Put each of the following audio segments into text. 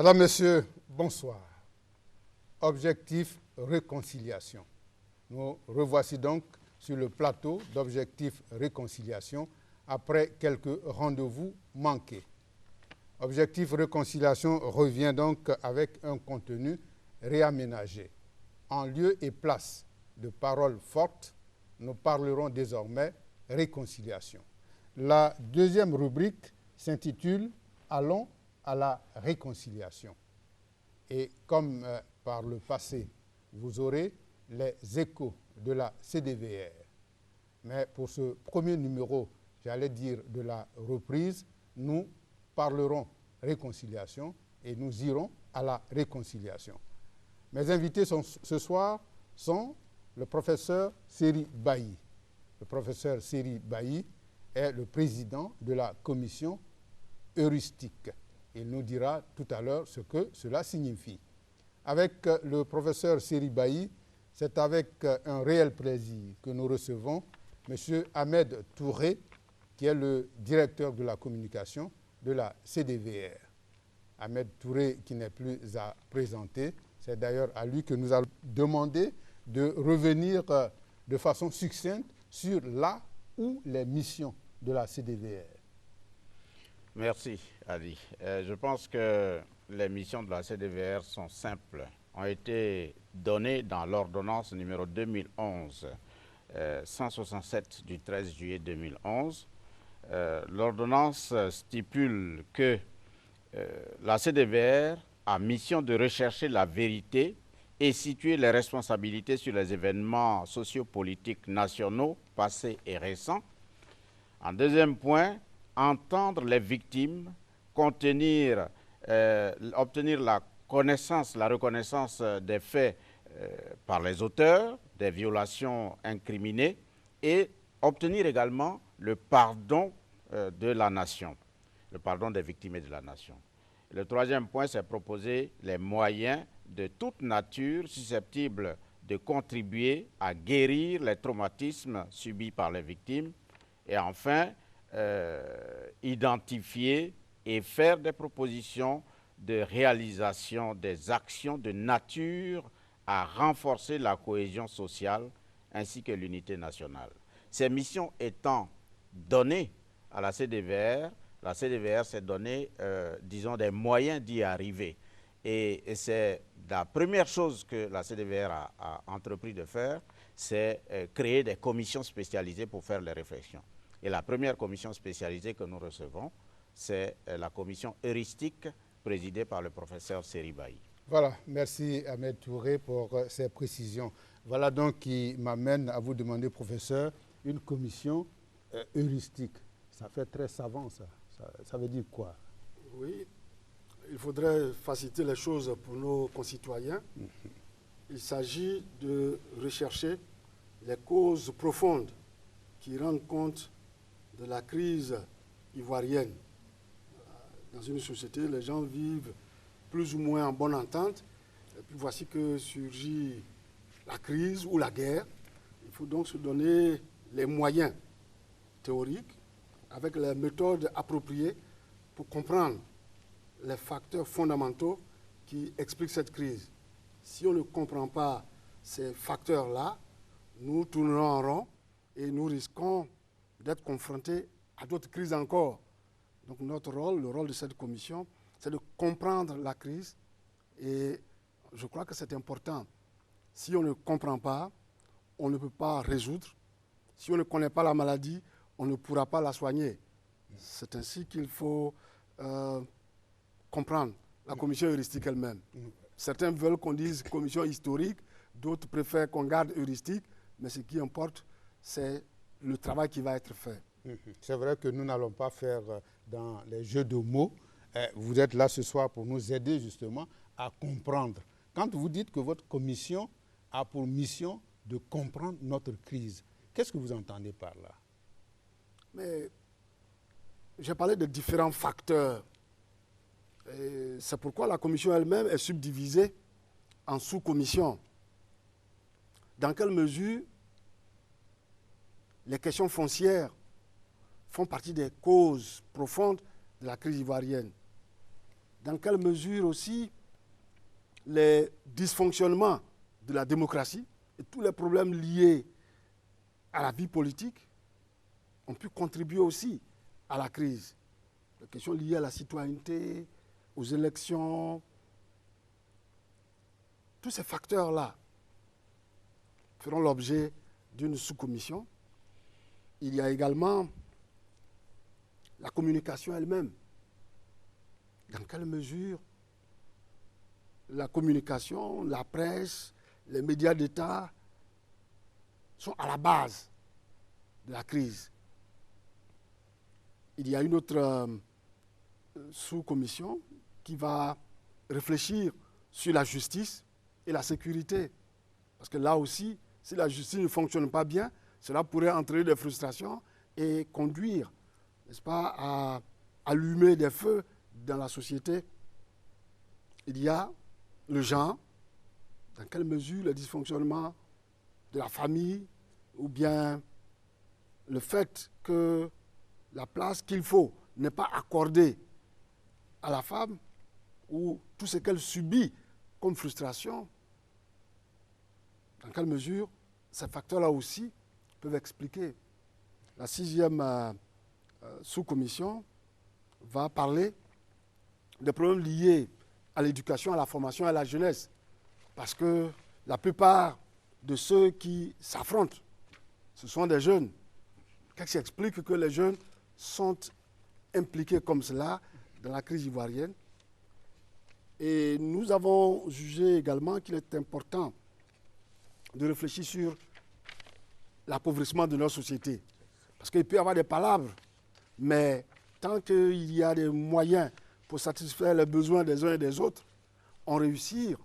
Madame, Messieurs, bonsoir. Objectif réconciliation. Nous revoici donc sur le plateau d'Objectif réconciliation après quelques rendez-vous manqués. Objectif réconciliation revient donc avec un contenu réaménagé. En lieu et place de paroles fortes, nous parlerons désormais réconciliation. La deuxième rubrique s'intitule « Allons à la réconciliation ». Et comme par le passé, vous aurez les échos de la CDVR. Mais pour ce premier numéro, j'allais dire de la reprise, nous parlerons réconciliation et nous irons à la réconciliation. Mes invités ce soir sont le professeur Seri Bailly. Le professeur Seri Bailly est le président de la commission heuristique. Il nous dira tout à l'heure ce que cela signifie. Avec le professeur Seri Bailly, c'est avec un réel plaisir que nous recevons M. Ahmed Touré, qui est le directeur de la communication de la CDVR. Ahmed Touré, qui n'est plus à présenter, c'est d'ailleurs à lui que nous allons demander de revenir de façon succincte sur la ou les missions de la CDVR. Merci, Ali. Je pense que les missions de la CDVR sont simples, ont été données dans l'ordonnance numéro 2011-167 du 13 juillet 2011. L'ordonnance stipule que la CDVR a mission de rechercher la vérité et situer les responsabilités sur les événements sociopolitiques nationaux, passés et récents. En deuxième point, entendre les victimes, obtenir la reconnaissance des faits par les auteurs, des violations incriminées, et obtenir également le pardon de la nation, le pardon des victimes et de la nation. Et le troisième point, c'est proposer les moyens de toute nature susceptibles de contribuer à guérir les traumatismes subis par les victimes, et enfin, identifier et faire des propositions de réalisation des actions de nature à renforcer la cohésion sociale ainsi que l'unité nationale. Ces missions étant données à la CDVR s'est donné, disons, des moyens d'y arriver. Et c'est la première chose que la CDVR a entrepris de faire, c'est créer des commissions spécialisées pour faire les réflexions. Et la première commission spécialisée que nous recevons, c'est la commission heuristique présidée par le professeur Seri Bailly. Voilà, merci Ahmed Touré pour ces précisions. Voilà donc qui m'amène à vous demander, professeur, une commission heuristique. Ça fait très savant, ça. Ça veut dire quoi? Oui, il faudrait faciliter les choses pour nos concitoyens. Il s'agit de rechercher les causes profondes qui rendent compte de la crise ivoirienne. Dans une société, les gens vivent plus ou moins en bonne entente. Et puis voici que surgit la crise ou la guerre. Il faut donc se donner les moyens théoriques avec les méthodes appropriées pour comprendre les facteurs fondamentaux qui expliquent cette crise. Si on ne comprend pas ces facteurs-là, nous tournerons en rond et nous risquons d'être confrontés à d'autres crises encore. Donc notre rôle, le rôle de cette commission, c'est de comprendre la crise et je crois que c'est important. Si on ne comprend pas, on ne peut pas résoudre. Si on ne connaît pas la maladie, on ne pourra pas la soigner. C'est ainsi qu'il faut comprendre la commission heuristique elle-même. Certains veulent qu'on dise commission historique, d'autres préfèrent qu'on garde heuristique, mais ce qui importe, c'est le travail qui va être fait. C'est vrai que nous n'allons pas faire dans les jeux de mots. Vous êtes là ce soir pour nous aider justement à comprendre. Quand vous dites que votre commission a pour mission de comprendre notre crise, qu'est-ce que vous entendez par là? Mais j'ai parlé de différents facteurs. C'est pourquoi la commission elle-même est subdivisée en sous-commissions. Dans quelle mesure les questions foncières font partie des causes profondes de la crise ivoirienne? dans quelle mesure aussi les dysfonctionnements de la démocratie et tous les problèmes liés à la vie politique ont pu contribuer aussi à la crise. Les questions liées à la citoyenneté, aux élections, tous ces facteurs-là feront l'objet d'une sous-commission. Il y a également la communication elle-même. Dans quelle mesure la communication, la presse, les médias d'État sont à la base de la crise. Il y a une autre sous-commission qui va réfléchir sur la justice et la sécurité. Parce que là aussi, si la justice ne fonctionne pas bien, cela pourrait entraîner des frustrations et conduire, n'est-ce pas, à allumer des feux dans la société. Il y a le genre, dans quelle mesure le dysfonctionnement de la famille ou bien le fait que la place qu'il faut n'est pas accordée à la femme ou tout ce qu'elle subit comme frustration, dans quelle mesure ces facteurs-là aussi peuvent expliquer. La 6e sous-commission va parler des problèmes liés à l'éducation, à la formation et à la jeunesse. Parce que la plupart de ceux qui s'affrontent, ce sont des jeunes. Qu'est-ce qui explique que les jeunes sont impliqués comme cela dans la crise ivoirienne? Et nous avons jugé également qu'il est important de réfléchir sur l'appauvrissement de notre société. Parce qu'il peut y avoir des palabres, mais tant qu'il y a des moyens pour satisfaire les besoins des uns et des autres, on réussit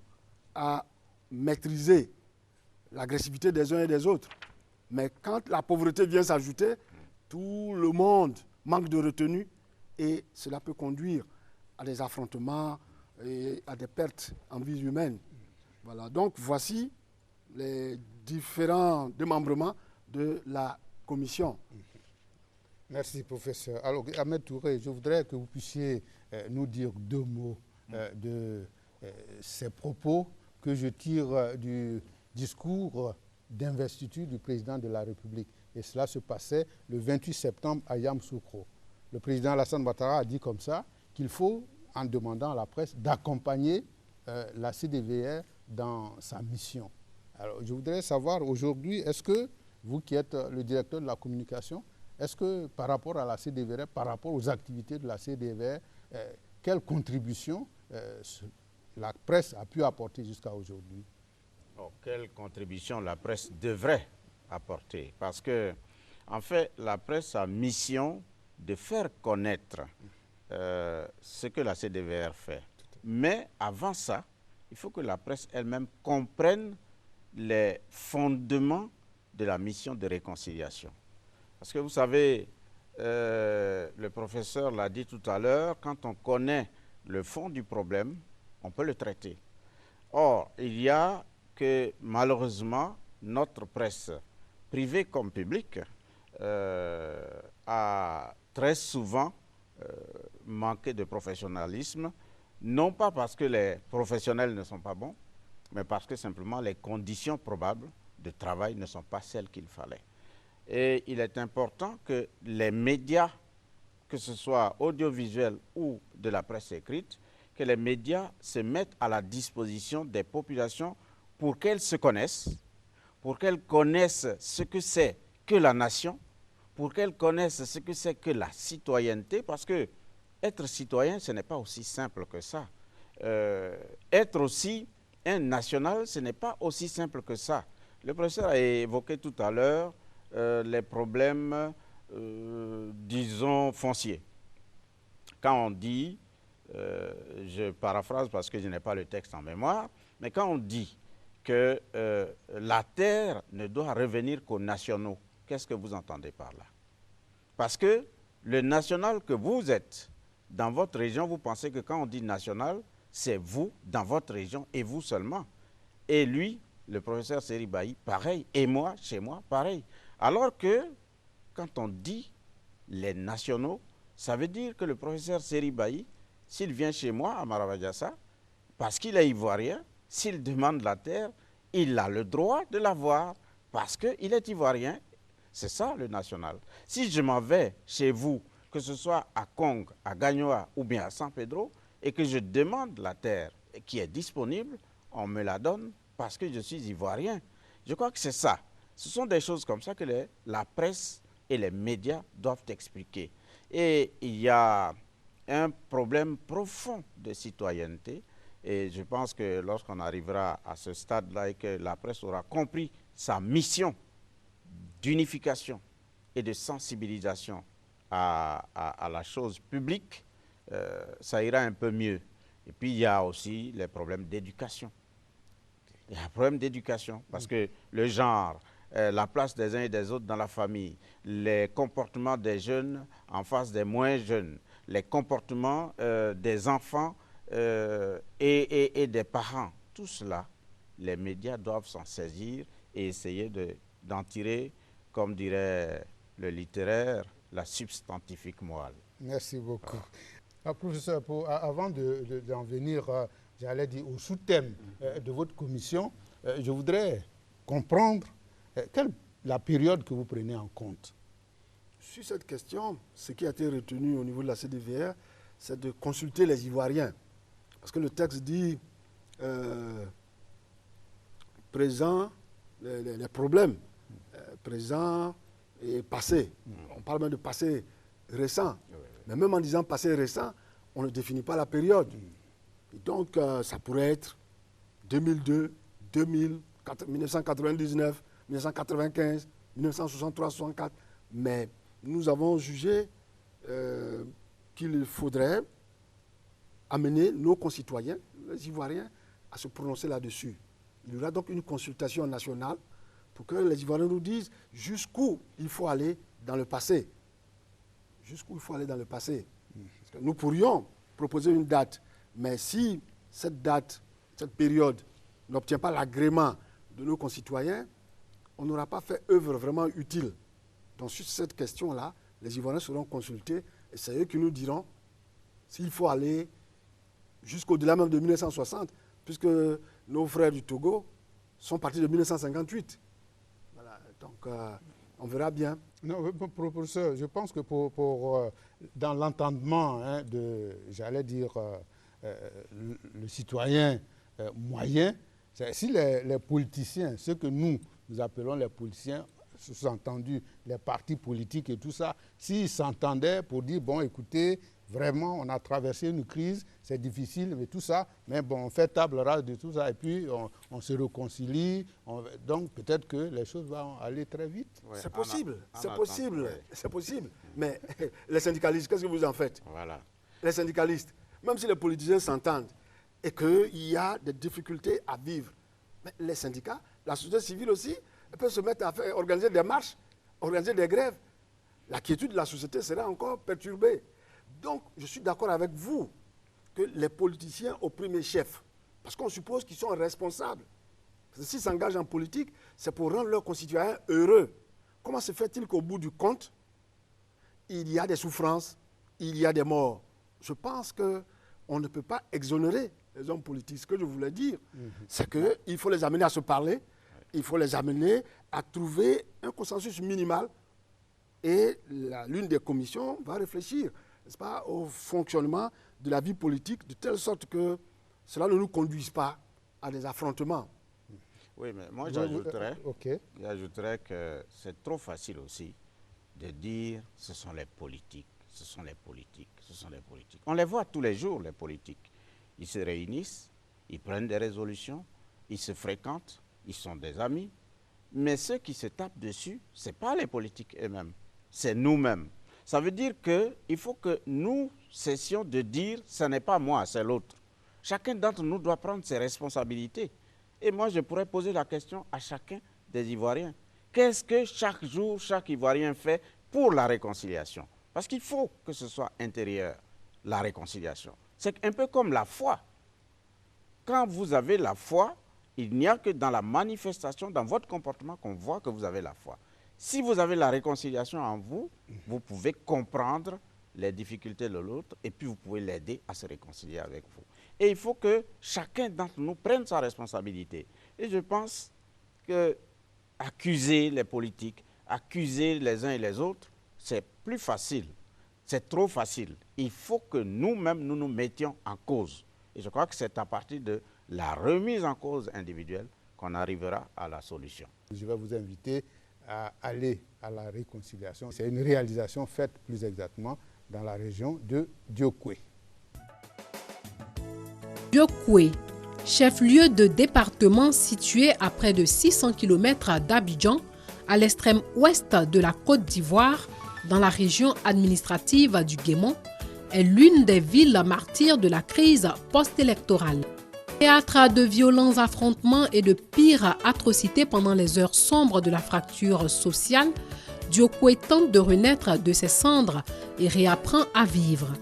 à maîtriser l'agressivité des uns et des autres. Mais quand la pauvreté vient s'ajouter, tout le monde manque de retenue et cela peut conduire à des affrontements et à des pertes en vie humaine. Voilà, donc voici les différents démembrements de la commission. Merci, professeur. Alors, Ahmed Touré, je voudrais que vous puissiez nous dire 2 mots de ces propos que je tire du discours d'investiture du président de la République. Et cela se passait le 28 septembre à Yamoussoukro. Le président Alassane Ouattara a dit comme ça qu'il faut, en demandant à la presse, d'accompagner la CDVR dans sa mission. Alors, je voudrais savoir aujourd'hui, est-ce que vous qui êtes le directeur de la communication, est-ce que par rapport à la CDVR, par rapport aux activités de la CDVR, quelle contribution la presse a pu apporter jusqu'à aujourd'hui? Quelle contribution la presse devrait apporter? Parce que, en fait, la presse a mission de faire connaître ce que la CDVR fait. Mais avant ça, il faut que la presse elle-même comprenne les fondements de la mission de réconciliation. Parce que vous savez, le professeur l'a dit tout à l'heure, quand on connaît le fond du problème, on peut le traiter. Or, il y a que malheureusement, notre presse, privée comme publique, a très souvent manqué de professionnalisme, non pas parce que les professionnels ne sont pas bons, mais parce que simplement les conditions probables de travail ne sont pas celles qu'il fallait. Et il est important que les médias, que ce soit audiovisuels ou de la presse écrite, que les médias se mettent à la disposition des populations pour qu'elles se connaissent, pour qu'elles connaissent ce que c'est que la nation, pour qu'elles connaissent ce que c'est que la citoyenneté, parce que être citoyen, ce n'est pas aussi simple que ça. Être aussi un national, ce n'est pas aussi simple que ça. Le professeur a évoqué tout à l'heure les problèmes, disons, fonciers. Quand on dit, je paraphrase parce que je n'ai pas le texte en mémoire, mais quand on dit que la terre ne doit revenir qu'aux nationaux, qu'est-ce que vous entendez par là? Parce que le national que vous êtes dans votre région, vous pensez que quand on dit national, c'est vous dans votre région et vous seulement. Et lui, le professeur Seri Bailly, pareil, et moi, chez moi, pareil. Alors que quand on dit les nationaux, ça veut dire que le professeur Seri Bailly, s'il vient chez moi à Maravadiassa, parce qu'il est ivoirien, s'il demande la terre, il a le droit de l'avoir parce qu'il est ivoirien. C'est ça le national. Si je m'en vais chez vous, que ce soit à Kong, à Gagnoa ou bien à San Pedro, et que je demande la terre qui est disponible, on me la donne parce que je suis ivoirien. Je crois que c'est ça. Ce sont des choses comme ça que la presse et les médias doivent expliquer. Et il y a un problème profond de citoyenneté. Et je pense que lorsqu'on arrivera à ce stade-là et que la presse aura compris sa mission d'unification et de sensibilisation à la chose publique, ça ira un peu mieux. Et puis il y a aussi les problèmes d'éducation. Il y a un problème d'éducation parce que le genre, la place des uns et des autres dans la famille, les comportements des jeunes en face des moins jeunes, les comportements des enfants et des parents, tout cela, les médias doivent s'en saisir et essayer d'en tirer, comme dirait le littéraire, la substantifique morale. Merci beaucoup. Professeur, avant d'en venir, j'allais dire, au sous-thème de votre commission, je voudrais comprendre la période que vous prenez en compte. Sur cette question, ce qui a été retenu au niveau de la CDVR, c'est de consulter les Ivoiriens. Parce que le texte dit présent, les problèmes présents et passés. On parle même de passé récent. Mais même en disant passé récent, on ne définit pas la période. Et donc, ça pourrait être 2002, 2000, 1999, 1995, 1963, 64. Mais nous avons jugé qu'il faudrait amener nos concitoyens, les Ivoiriens, à se prononcer là-dessus. Il y aura donc une consultation nationale pour que les Ivoiriens nous disent jusqu'où il faut aller dans le passé. Jusqu'où il faut aller dans le passé. Parce que nous pourrions proposer une date, mais si cette date, cette période n'obtient pas l'agrément de nos concitoyens, on n'aura pas fait œuvre vraiment utile. Donc sur cette question-là, les Ivoiriens seront consultés et c'est eux qui nous diront s'il faut aller jusqu'au-delà même de 1960, puisque nos frères du Togo sont partis de 1958. Voilà, donc on verra bien. Non, professeur, je pense que dans l'entendement j'allais dire, le citoyen moyen, si les politiciens, ceux que nous appelons les politiciens, sous-entendu les partis politiques et tout ça, s'ils s'entendaient pour dire, bon, écoutez, vraiment, on a traversé une crise, c'est difficile, mais tout ça, mais bon, on fait table rase de tout ça, et puis on se réconcilie, donc peut-être que les choses vont aller très vite. Ouais, c'est possible, c'est possible. Mais les syndicalistes, qu'est-ce que vous en faites? Voilà. Les syndicalistes, même si les politiciens s'entendent et qu'il y a des difficultés à vivre, mais les syndicats, la société civile aussi, peut se mettre à organiser des marches, organiser des grèves. La quiétude de la société sera encore perturbée. Donc, je suis d'accord avec vous que les politiciens au premier chef, parce qu'on suppose qu'ils sont responsables. Parce que s'ils s'engagent en politique, c'est pour rendre leurs concitoyens heureux. Comment se fait-il qu'au bout du compte, il y a des souffrances, il y a des morts? Je pense qu'on ne peut pas exonérer les hommes politiques. Ce que je voulais dire, c'est qu'il faut les amener à se parler, il faut les amener à trouver un consensus minimal et l'une des commissions va réfléchir, n'est-ce pas, au fonctionnement de la vie politique de telle sorte que cela ne nous conduise pas à des affrontements. Oui, mais moi j'ajouterais que c'est trop facile aussi de dire ce sont les politiques, ce sont les politiques, ce sont les politiques. On les voit tous les jours, les politiques. Ils se réunissent, ils prennent des résolutions, ils se fréquentent, ils sont des amis, mais ceux qui se tapent dessus, ce n'est pas les politiques eux-mêmes, c'est nous-mêmes. Ça veut dire qu'il faut que nous cessions de dire « ce n'est pas moi, c'est l'autre ». Chacun d'entre nous doit prendre ses responsabilités. Et moi, je pourrais poser la question à chacun des Ivoiriens. Qu'est-ce que chaque jour, chaque Ivoirien fait pour la réconciliation? Parce qu'il faut que ce soit intérieur, la réconciliation. C'est un peu comme la foi. Quand vous avez la foi, il n'y a que dans la manifestation, dans votre comportement, qu'on voit que vous avez la foi. Si vous avez la réconciliation en vous, vous pouvez comprendre les difficultés de l'autre et puis vous pouvez l'aider à se réconcilier avec vous. Et il faut que chacun d'entre nous prenne sa responsabilité. Et je pense que accuser les politiques, accuser les uns et les autres, c'est plus facile, c'est trop facile. Il faut que nous-mêmes, nous nous mettions en cause. Et je crois que c'est à partir de la remise en cause individuelle qu'on arrivera à la solution. Je vais vous inviter à aller à la réconciliation. C'est une réalisation faite plus exactement dans la région de Diokwe. Diokwe, chef-lieu de département situé à près de 600 km d'Abidjan, à l'extrême ouest de la Côte d'Ivoire, dans la région administrative du Guémon, est l'une des villes martyrs de la crise post-électorale. Théâtre de violents affrontements et de pires atrocités pendant les heures sombres de la fracture sociale, Diokwe tente de renaître de ses cendres et réapprend à vivre.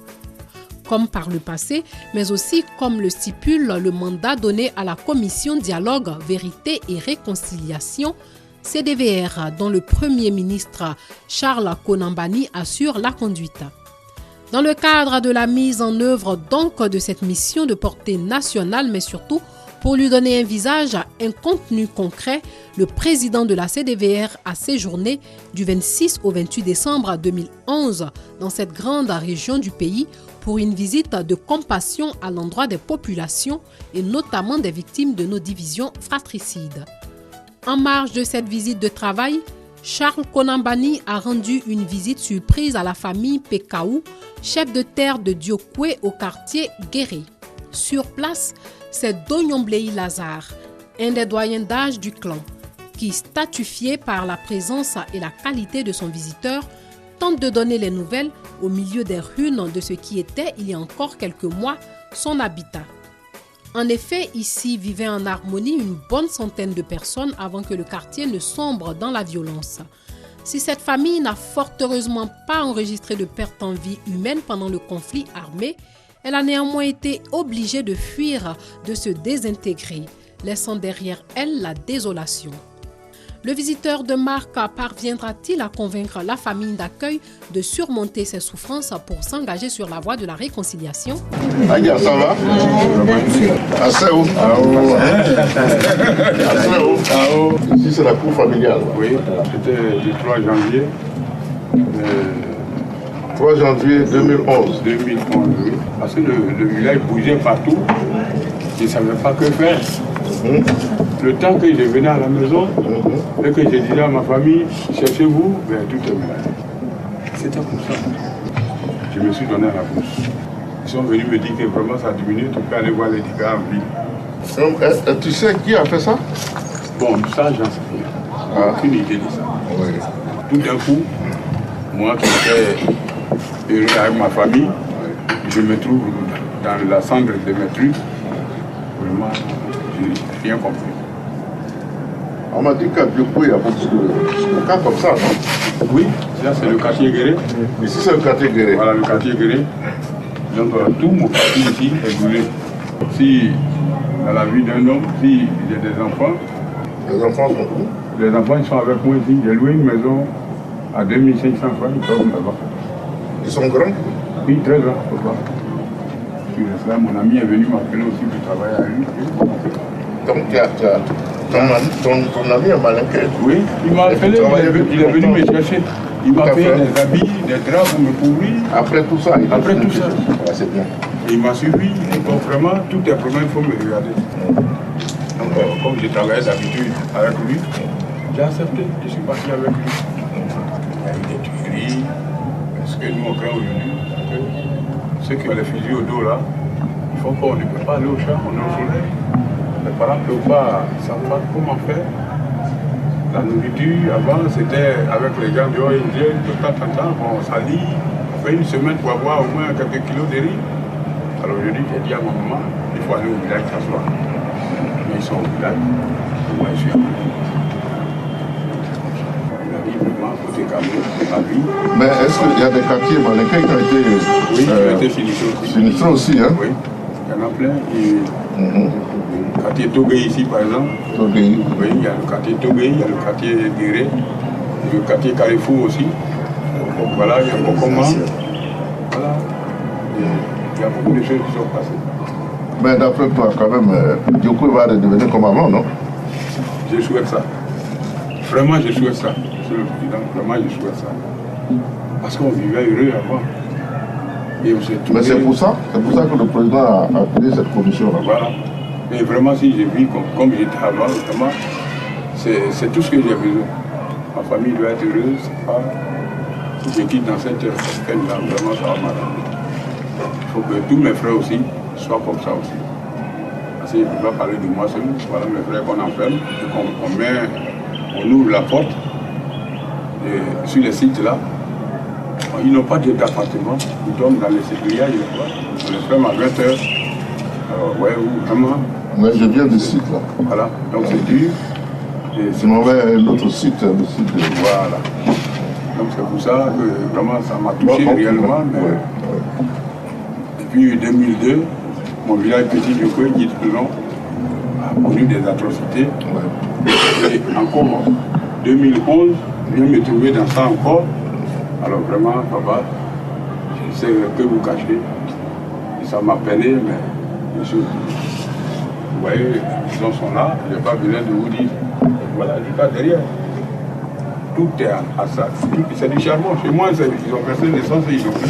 Comme par le passé, mais aussi comme le stipule le mandat donné à la Commission Dialogue, Vérité et Réconciliation, CDVR, dont le Premier ministre Charles Konambani assure la conduite. Dans le cadre de la mise en œuvre donc de cette mission de portée nationale, mais surtout pour lui donner un visage, un contenu concret, le président de la CDVR a séjourné du 26 au 28 décembre 2011 dans cette grande région du pays pour une visite de compassion à l'endroit des populations et notamment des victimes de nos divisions fratricides. En marge de cette visite de travail, Charles Konambani a rendu une visite surprise à la famille Pekaou, chef de terre de Diokwe au quartier Guéré. Sur place, c'est Donyomblei Lazare, un des doyens d'âge du clan, qui, statufié par la présence et la qualité de son visiteur, tente de donner les nouvelles au milieu des ruines de ce qui était, il y a encore quelques mois, son habitat. En effet, ici vivaient en harmonie une bonne centaine de personnes avant que le quartier ne sombre dans la violence. Si cette famille n'a fort heureusement pas enregistré de pertes en vie humaine pendant le conflit armé, elle a néanmoins été obligée de fuir, de se désintégrer, laissant derrière elle la désolation. Le visiteur de marque parviendra-t-il à convaincre la famille d'accueil de surmonter ses souffrances pour s'engager sur la voie de la réconciliation? Aïe, ça va? Assao. Ici, c'est la cour familiale. Oui, c'était du 3 janvier. 3 janvier 2011. 2011, oui. Parce que le village bougeait partout. Je ne savais pas que faire. Le temps que je venais à la maison et que je disais à ma famille, cherchez-vous, ben, tout est mélangé. C'était comme ça. Je me suis donné à la bourse. Ils sont venus me dire que vraiment ça a diminué, tu peux aller voir les dégâts en ville. Tu sais qui a fait ça? Bon, ça, j'en sais rien. Aucune idée de ça. Oui. Tout d'un coup, moi qui étais heureux avec ma famille, je me trouve dans la cendre de mes trucs. Vraiment, je n'ai rien compris. On m'a dit qu'à Diokwe, il y a beaucoup de cas comme ça, non? Oui, là c'est le quartier Guéré. Ici, c'est le quartier Guéré. Voilà, le quartier Guéré. Donc tout mon quartier ici est brûlé. Si, dans la vie d'un homme, s'il y a des enfants, les enfants sont où? Les enfants ils sont avec moi ici. J'ai loué une maison à 2500 francs, ils sont là-bas. Ils sont grands? Oui, très grands. Là, mon ami est venu m'appeler aussi pour travailler à lui. Donc, ton ami est malinqué? Oui, il m'a appelé, il est venu me chercher. Il m'a fait des habits, des draps pour me couvrir. Après tout ça? Après tout ça. Ouais, c'est bien. Et il m'a suivi. Donc vraiment, tout est problème, il faut me regarder. Donc, comme j'ai travaillé d'habitude avec lui, j'ai accepté. Je suis parti avec lui. Il y a eu des tueries. Parce que nous, on craint aujourd'hui. Ceux qui ont les fusils au dos là, il faut qu'on ne peut pas aller au champ, on est au soleil. Les parents ne peuvent pas savoir comment faire. La nourriture, avant, c'était avec les gens du ONG, de temps en temps, on s'allie, on fait une semaine pour avoir au moins quelques kilos de riz. Alors aujourd'hui, j'ai dit à ma maman, il faut aller au village s'asseoir. Mais ils sont au village, moi je suis à Mais est-ce qu'il y a des quartiers malinqués qui ont été... Oui, qui ont été sinistrés aussi, hein? Oui, il y en a plein. Le quartier Togué ici, par exemple. Togué. Oui, il y a le quartier Togué, il y a le quartier Guéré, le quartier Carrefour aussi. Donc, voilà, il y a Kokoma. y a beaucoup de choses qui sont passées. Mais d'après toi, quand même, Dioko va redevenir comme avant, non? Je souhaite ça. Vraiment, je souhaite ça. Monsieur le Président, vraiment, je souhaite ça. Parce qu'on vivait heureux avant. Et on s'est trouvé... Mais c'est pour ça que le président a créé cette commission-là. Voilà. Et vraiment, si je vis comme j'étais avant, vraiment, c'est tout ce que j'ai besoin. Ma famille doit être heureuse. Si je quitte dans cette peine-là, vraiment, ça va m'arranger. Il faut que tous mes frères aussi soient comme ça aussi. Parce que je ne peux pas parler de moi seul. Voilà mes frères qu'on enferme, on ouvre la porte. Et sur les sites là, ils n'ont pas d'appartement. Ils dorment dans les sécuriages, on les ferme à 20h. Alors, ouais, vraiment. Ouais, je viens du site là. Voilà, donc c'est dur. Je m'en vais à l'autre site, le site de... Voilà. Donc c'est pour ça que vraiment ça m'a touché réellement. Mais... Ouais. Depuis 2002, mon village Petit Dioko, qui est long, a connu des atrocités. Ouais. Et encore en 2011, je viens me trouver dans ça encore. Alors vraiment, papa, je sais que vous cachez. Et ça m'a peiné, mais monsieur, vous voyez, ils sont là, je n'ai pas besoin de vous dire. Voilà, jusqu'à derrière. Tout est à ça. C'est du charbon. Chez moi, ils ont versé l'essence et ils ont pris.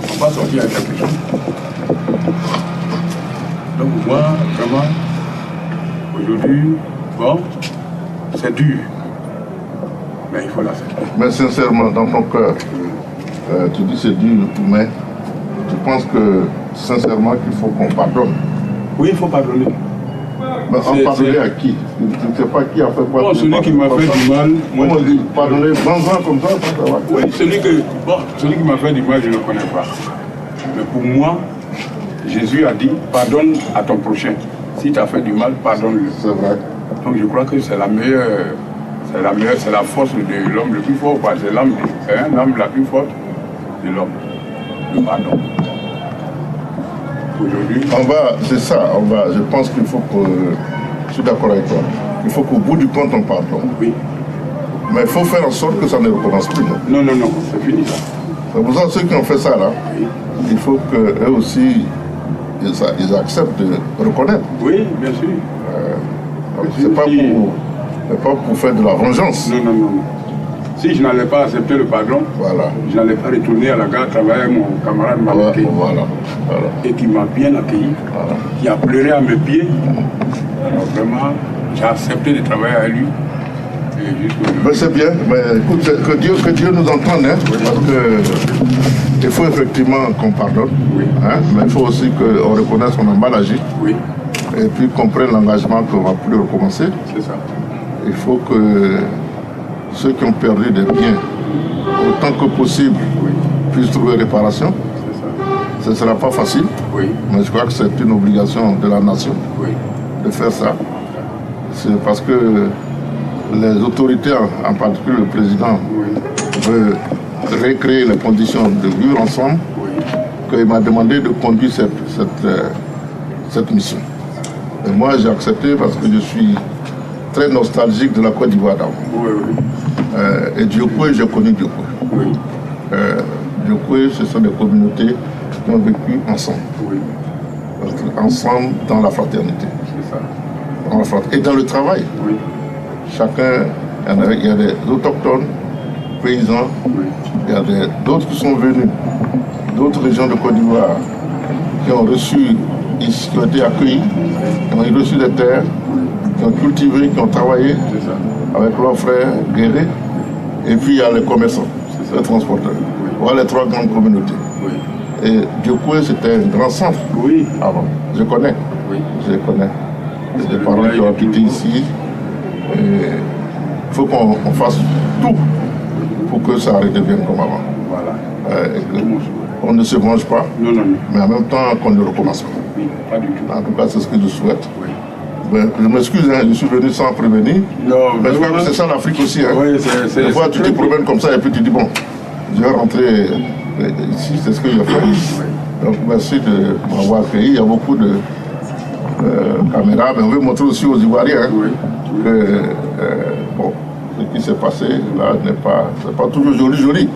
Ils n'ont pas sorti à quelque chose. Donc moi, vraiment, aujourd'hui, bon, c'est dur. Mais il faut l'accepter. Mais sincèrement, dans ton cœur, tu dis c'est dur, mais tu penses que sincèrement qu'il faut qu'on pardonne? Oui, il faut pardonner. Mais en pardonner à qui? Tu ne sais pas qui a fait quoi? Bon, celui qui m'a fait du mal. Moi, on dit pardonner 20 ans comme ça, ça va. Oui, celui qui m'a fait du mal, je ne le connais pas. Mais pour moi, Jésus a dit, pardonne à ton prochain. Si tu as fait du mal, pardonne-le. C'est vrai. Donc je crois que c'est la meilleure, c'est la force de l'homme le plus fort. C'est l'âme la plus forte de l'homme. Le pardon. Aujourd'hui. C'est ça, je pense qu'il faut que, je suis d'accord avec toi, il faut qu'au bout du compte on pardonne. Oui. Mais il faut faire en sorte que ça ne recommence plus. Non, c'est fini ça. C'est pour ça que ceux qui ont fait ça là, oui. Il faut qu'eux aussi, ils acceptent de reconnaître. Oui, bien sûr. C'est pas pour faire de la vengeance. Non. Si je n'allais pas accepter le pardon, voilà. Je n'allais pas retourner à la gare travailler avec mon camarade Malaké. Voilà. Et qui m'a bien accueilli, qui a pleuré à mes pieds. Alors vraiment, j'ai accepté de travailler avec lui. Mais c'est bien, mais écoute, que Dieu nous entende, hein, parce que il faut effectivement qu'on pardonne, hein, mais il faut aussi qu'on reconnaisse qu'on a mal agi, et puis qu'on prenne l'engagement qu'on ne va plus recommencer. C'est ça. Il faut que ceux qui ont perdu des biens, autant que possible, puissent trouver réparation. Ce ne sera pas facile, mais je crois que c'est une obligation de la nation de faire ça. C'est parce que les autorités, en particulier le président, veut recréer les conditions de vivre ensemble, qu'il m'a demandé de conduire cette mission. Et moi, j'ai accepté parce que je suis très nostalgique de la Côte d'Ivoire d'avant. Et Dioko, j'ai connu Dioko. Dioko, ce sont des communautés qui ont vécu ensemble. Ensemble dans la fraternité. Et dans le travail. Chacun, il y a des autochtones, paysans, il y a d'autres qui sont venus d'autres régions de Côte d'Ivoire qui ont reçu, qui ont été accueillis, qui ont reçu des terres, qui ont cultivé, qui ont travaillé avec leurs frères guerriers. Et puis il y a les commerçants, les transporteurs. Voilà les trois grandes communautés. Et Dioko, c'était un grand centre avant. Je connais. Je connais. Il y a des parents qui ont quitté ici. Il faut qu'on fasse tout pour que ça redevienne comme avant. On ne se mange pas, mais en même temps qu'on ne recommence pas. Pas du tout. En tout cas, c'est ce que je souhaite. Ben, je m'excuse, hein, je suis venu sans prévenir. Mais je crois que c'est ça l'Afrique aussi. Hein. Des fois, tu te promènes comme ça et puis tu dis, bon, je vais rentrer ici, c'est ce que je fais. Donc, merci de m'avoir accueilli. Il y a beaucoup de caméras, mais on veut montrer aussi aux Ivoiriens que bon, ce qui s'est passé là n'est pas toujours joli,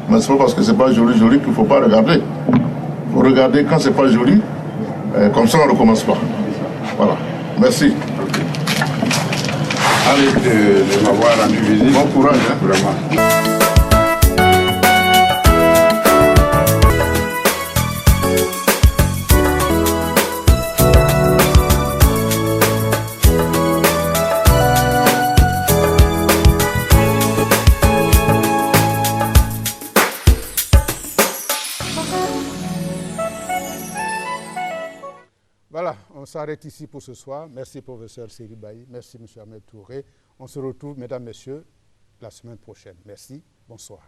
mais c'est pas parce que c'est pas joli qu'il ne faut pas regarder. Il faut regarder quand c'est pas joli, comme ça on ne recommence pas. Voilà. Merci. Allez, de m'avoir rendu visite. Bon courage. Hein. Vraiment. Voilà, on s'arrête ici pour ce soir. Merci, professeur Seribaï. Merci, M. Ahmed Touré. On se retrouve, mesdames, messieurs, la semaine prochaine. Merci. Bonsoir.